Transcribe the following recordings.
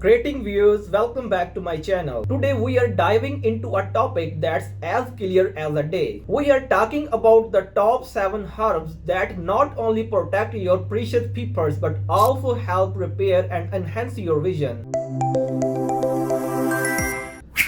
Greeting viewers, welcome back to my channel. Today we are diving into a topic that's as clear as a day. We are talking about the top 7 herbs that not only protect your precious peppers but also help repair and enhance your vision.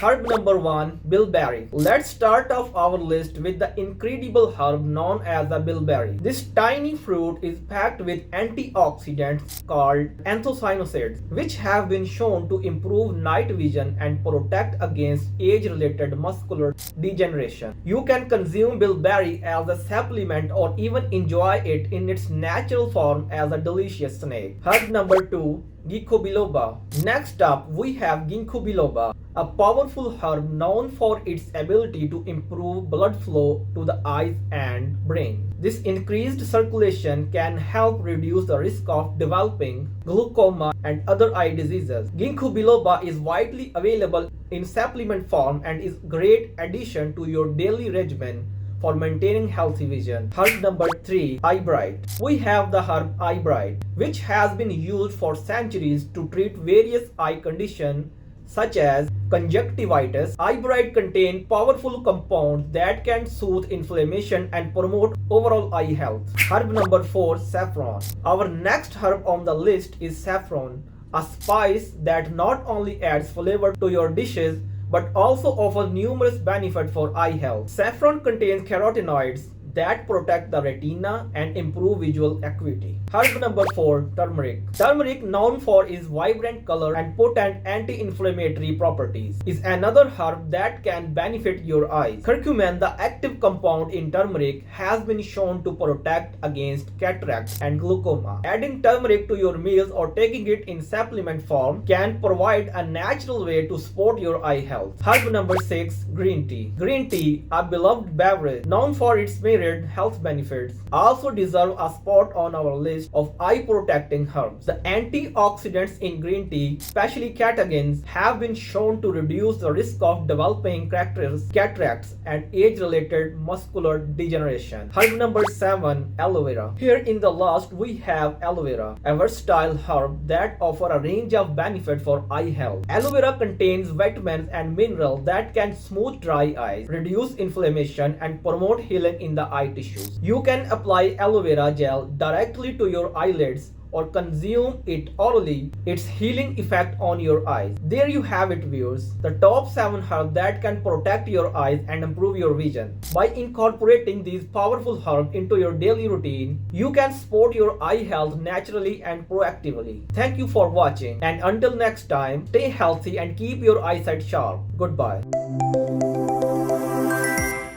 Herb number 1, Bilberry. Let's start off our list with the incredible herb known as the bilberry. This tiny fruit is packed with antioxidants called anthocyanins, which have been shown to improve night vision and protect against age-related muscular degeneration. You can consume bilberry as a supplement or even enjoy it in its natural form as a delicious snack. Herb number 2, ginkgo biloba. Next up, we have ginkgo biloba, a powerful herb known for its ability to improve blood flow to the eyes and brain. This increased circulation can help reduce the risk of developing glaucoma and other eye diseases. Ginkgo biloba is widely available in supplement form and is a great addition to your daily regimen for maintaining healthy vision. Herb number 3, Ibride. We have the herb Ibride, which has been used for centuries to treat various eye conditions such as conjunctivitis. Ibride contains powerful compounds that can soothe inflammation and promote overall eye health. Herb number 4, Saffron. Our next herb on the list is saffron, a spice that not only adds flavor to your dishes but also offers numerous benefits for eye health. Saffron contains carotenoids that protect the retina and improve visual acuity. Herb number 4, turmeric. Turmeric, known for its vibrant color and potent anti-inflammatory properties, is another herb that can benefit your eyes. Curcumin, the active compound in turmeric, has been shown to protect against cataracts and glaucoma. Adding turmeric to your meals or taking it in supplement form can provide a natural way to support your eye health. Herb number 6, green tea. Green tea, a beloved beverage known for its myriad health benefits, also deserve a spot on our list of eye protecting herbs. The antioxidants in green tea, especially catechins, have been shown to reduce the risk of developing cataracts and age-related muscular degeneration. Herb number 7, aloe vera. Here in the last we have aloe vera, a versatile herb that offers a range of benefits for eye health. Aloe vera contains vitamins and minerals that can smooth dry eyes, reduce inflammation, and promote healing in the eye tissues. You can apply aloe vera gel directly to your eyelids or consume it orally. Its healing effect on your eyes. There you have it, viewers, the top 7 herbs that can protect your eyes and improve your vision. By incorporating these powerful herbs into your daily routine, you can support your eye health naturally and proactively. Thank you for watching, and until next time, stay healthy and keep your eyesight sharp. Goodbye.